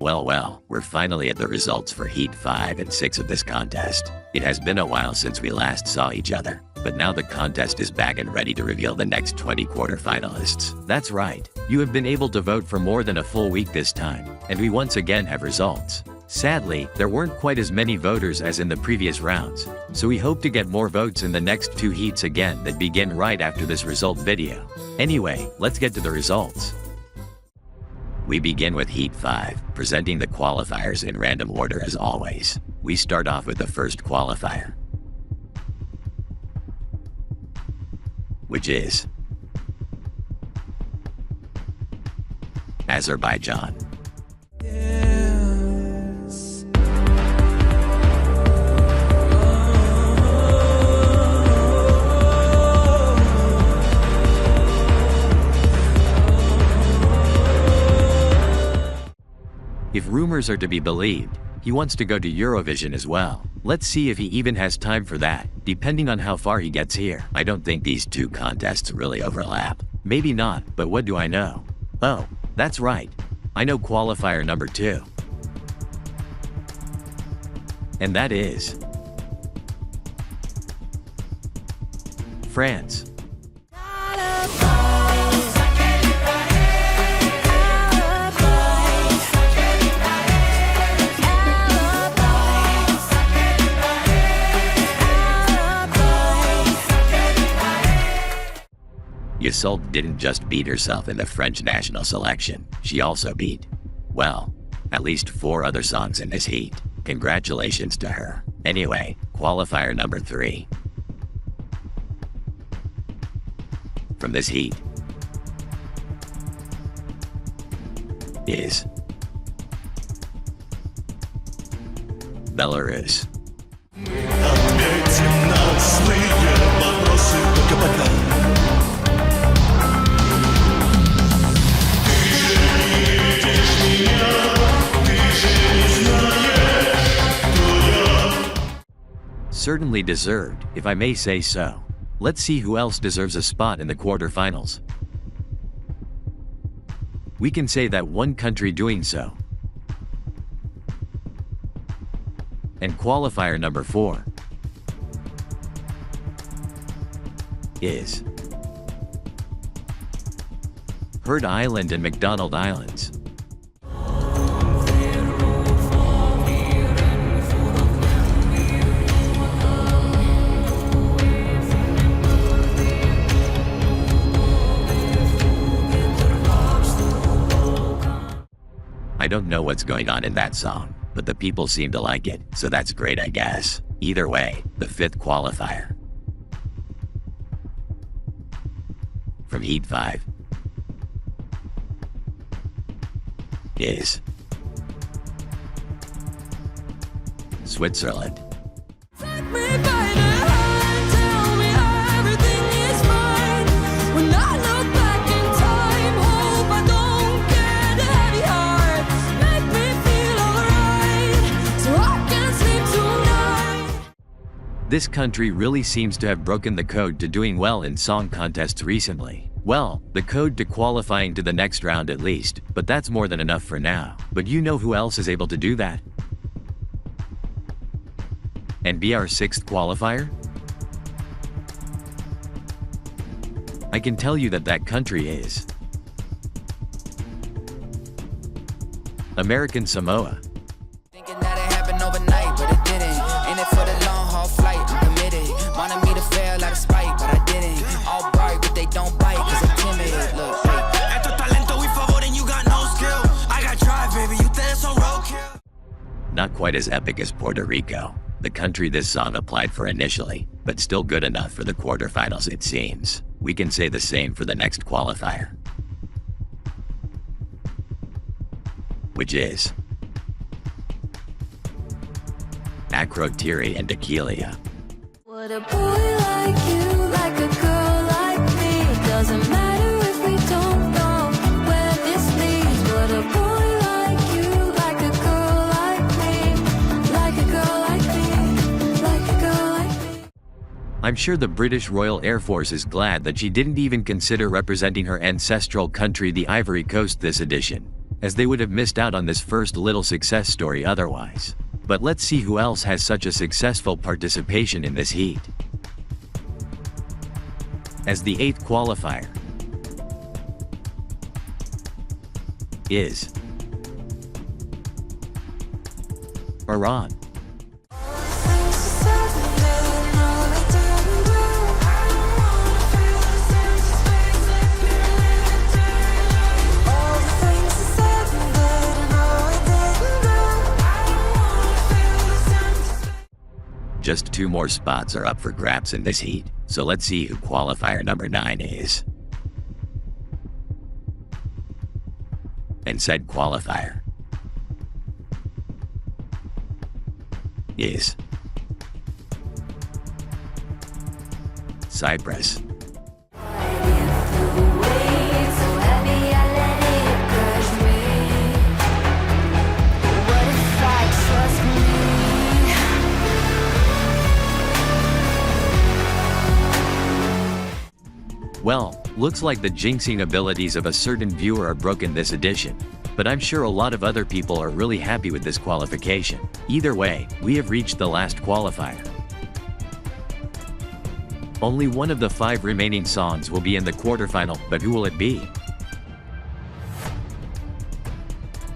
Well, we're finally at the results for Heat 5 and 6 of this contest. It has been a while since we last saw each other, but now the contest is back and ready to reveal the next 20 quarterfinalists. That's right, you have been able to vote for more than a full week this time, and we once again have results. Sadly, there weren't quite as many voters as in the previous rounds, so we hope to get more votes in the next 2 heats again that begin right after this result video. Anyway, let's get to the results. We begin with Heat 5, presenting the qualifiers in random order as always. We start off with the first qualifier, which is Azerbaijan. If rumors are to be believed, he wants to go to Eurovision as well. Let's see if he even has time for that, depending on how far he gets here. I don't think these two contests really overlap. Maybe not, but what do I know? Oh, that's right. I know qualifier number 2. And that is France. Yseult didn't just beat herself in the French national selection, she also beat, well, at least 4 other songs in this heat. Congratulations to her. Anyway, qualifier number 3. From this heat is Belarus. Certainly deserved, if I may say so. Let's see who else deserves a spot in the quarterfinals. We can say that one country doing so. And qualifier number 4 is Heard Island and McDonald Islands. I don't know what's going on in that song, but the people seem to like it, so that's great, I guess. Either way, the 5th qualifier from Heat 5 is Switzerland. This country really seems to have broken the code to doing well in song contests recently. Well, the code to qualifying to the next round at least, but that's more than enough for now. But you know who else is able to do that? And be our 6th qualifier? I can tell you that that country is American Samoa. Thinking that it happened overnight, but it didn't. In it for the long haul flight, I'm committed. Wanted me to fail out of spite, but I didn't. All bark, but they don't bite, cause I'm timid. Look, Esto talento y favor and you got no skill. I got drive, baby, you dance on roadkill. Not quite as epic as Puerto Rico, the country this song applied for initially, but still good enough for the quarterfinals it seems. We can say the same for the next qualifier, which is Akrotiri and Tequila. Would a boy like you, like a girl like me? Doesn't matter if we don't know where this leads. Would a boy like you, like a girl like me? Like a girl like me, like a girl like me. I'm sure the British Royal Air Force is glad that she didn't even consider representing her ancestral country, the Ivory Coast, this edition. as they would have missed out on this first little success story otherwise. But let's see who else has such a successful participation in this heat. As the 8th qualifier is Iran. Just 2 more spots are up for grabs in this heat, so let's see who qualifier number 9 is. And said qualifier is Cyprus. Well, looks like the jinxing abilities of a certain viewer are broken this edition, but I'm sure a lot of other people are really happy with this qualification. Either way, we have reached the last qualifier. Only one of the 5 remaining songs will be in the quarterfinal, but who will it be?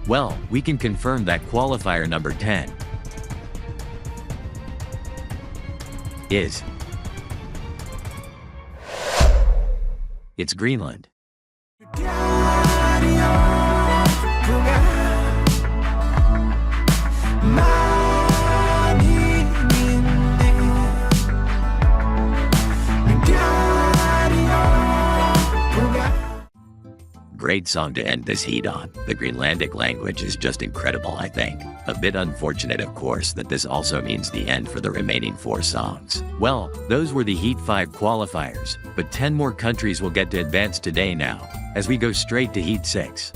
Well, we can confirm that qualifier number 10 is... It's Greenland. Great song to end this heat on. The Greenlandic language is just incredible, I think. A bit unfortunate, of course, that this also means the end for the remaining 4 songs. Well, those were the Heat 5 qualifiers, but 10 more countries will get to advance today now, as we go straight to Heat 6.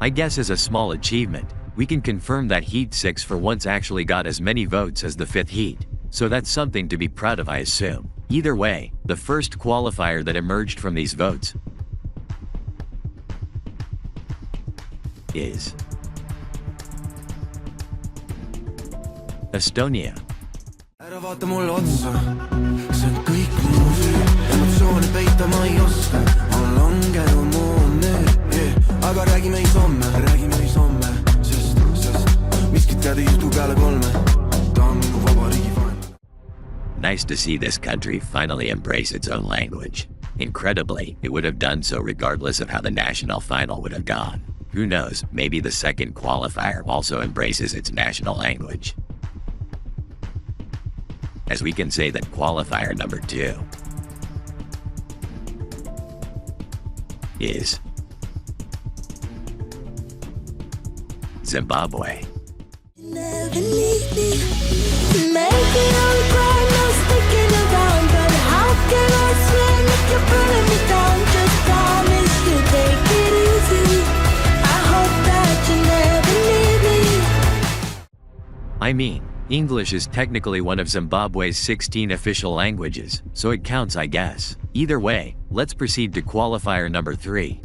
I guess as a small achievement, we can confirm that Heat 6 for once actually got as many votes as the 5th heat, so that's something to be proud of, I assume. Either way, the first qualifier that emerged from these votes is Estonia. Ära vaata mulle otsa, see on kõik minu süü, emotsioone peita ma ei oska, on langenud mu õnne, aga räägime siis homme, sest miskit jääd ei juhtu peale 3, ta on nagu vabariigi vaen. Nice to see this country finally embrace its own language. Incredibly, it would have done so regardless of how the national final would have gone. Who knows, maybe the second qualifier also embraces its national language. As we can say that qualifier number 2 is Zimbabwe. Never leave me. Make it all right, no sticking around. But how can I swim if you're pulling me down? Just promise to take it easy. I hope that you never leave me. I mean, English is technically one of Zimbabwe's 16 official languages, so it counts, I guess. Either way, let's proceed to qualifier number 3,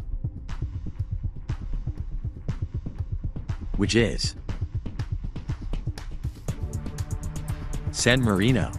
which is San Marino.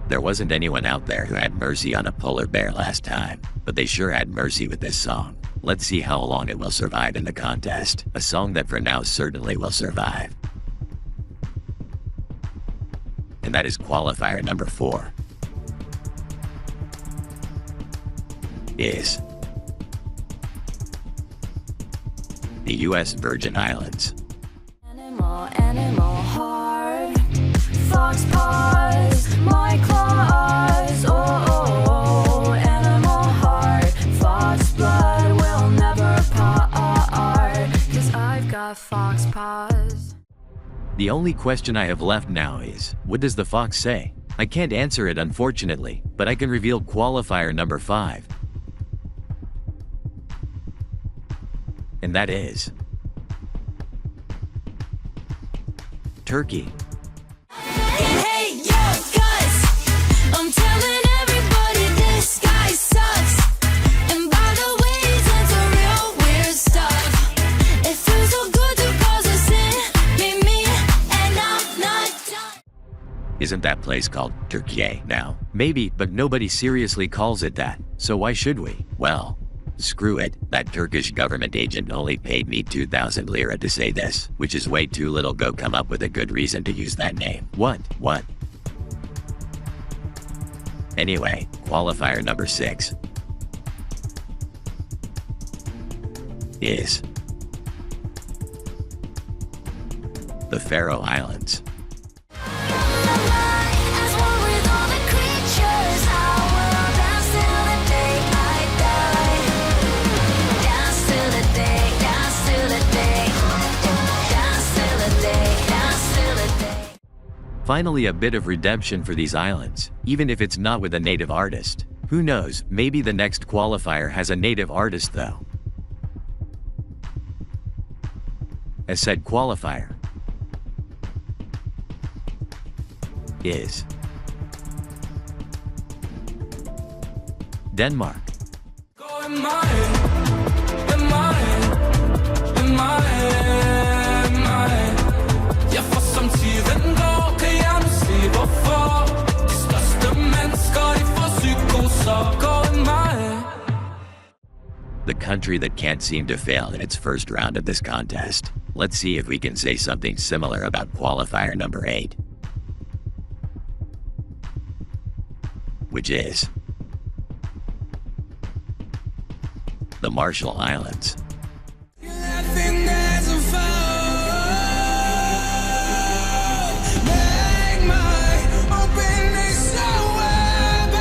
There wasn't anyone out there who had mercy on a polar bear last time, but they sure had mercy with this song. Let's see how long it will survive in the contest. A song that for now certainly will survive. And that is qualifier number 4 is the U.S. Virgin Islands. Animal heart, fox paws, my claws, oh, animal heart, fox blood will never part, 'cause I've got fox paws. The only question I have left now is, what does the fox say? I can't answer it unfortunately, but I can reveal qualifier number 5 And that is Turkey. Hey, yo, guys, I'm telling everybody this guy sucks. And by the way, he's into real weird stuff. It feels so good to cause a sin, me, and I'm not done. Isn't that place called Turkey now? Maybe, but nobody seriously calls it that. So why should we? Well, screw it. That Turkish government agent only paid me 2,000 lira to say this, which is way too little. Go come up with a good reason to use that name. What? Anyway, qualifier number 6 is the Faroe Islands. As one with all the creatures, I will dance till the day I die. Dance till the day, dance till the day, dance till the day, dance till the day. Finally, a bit of redemption for these islands, even if it's not with a native artist. Who knows, maybe the next qualifier has a native artist though. As said qualifier is Denmark. Ja, for som tiden går, kan jeg nu se hvorfor. De største mennesker, de får psykoser. Gå i mig. The country that can't seem to fail in its first round of this contest. Let's see if we can say something similar about qualifier number 8, which is the Marshall Islands. Laughing as a foe. Make my opening so wide.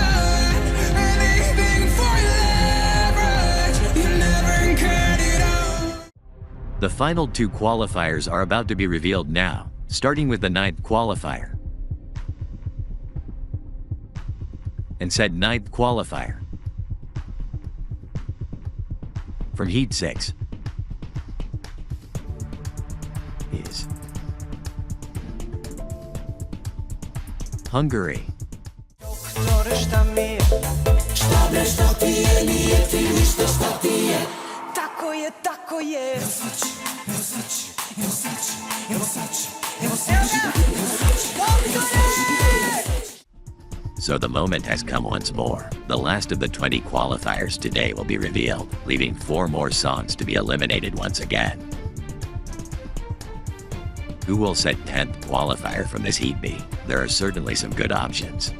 Anything for leverage. You never cut it off. The final 2 qualifiers are about to be revealed now, starting with the 9th qualifier. And said 9th qualifier from Heat 6 is Hungary. Tako je. So the moment has come once more. The last of the 20 qualifiers today will be revealed, leaving 4 more songs to be eliminated once again. Who will set 10th qualifier from this Heat B? There are certainly some good options.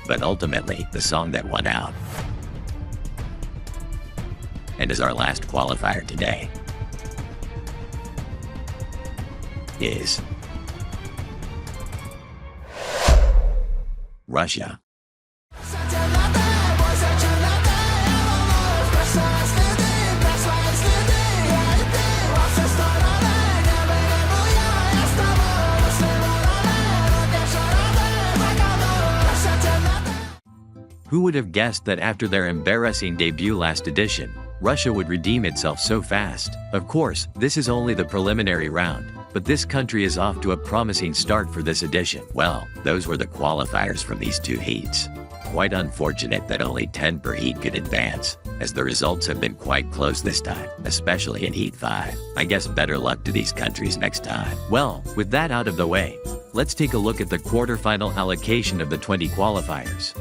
But ultimately, the song that won out, and is our last qualifier today, is Russia. Who would have guessed that after their embarrassing debut last edition, Russia would redeem itself so fast? Of course, this is only the preliminary round, but this country is off to a promising start for this edition. Well, those were the qualifiers from these 2 heats. Quite unfortunate that only 10 per heat could advance, as the results have been quite close this time, especially in Heat 5. I guess better luck to these countries next time. Well, with that out of the way, let's take a look at the quarterfinal allocation of the 20 qualifiers.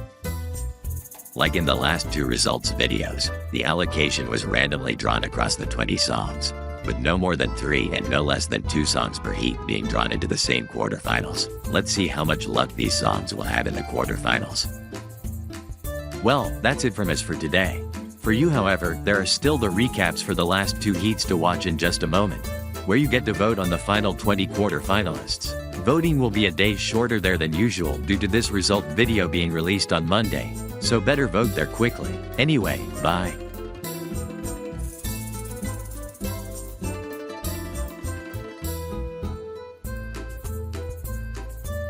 Like in the last 2 results videos, the allocation was randomly drawn across the 20 songs, with no more than 3 and no less than 2 songs per heat being drawn into the same quarterfinals. Let's see how much luck these songs will have in the quarterfinals. Well, that's it from us for today. For you, however, there are still the recaps for the last 2 heats to watch in just a moment, where you get to vote on the final 20 quarterfinalists. Voting will be a day shorter there than usual due to this result video being released on Monday, so better vote there quickly. Anyway, bye.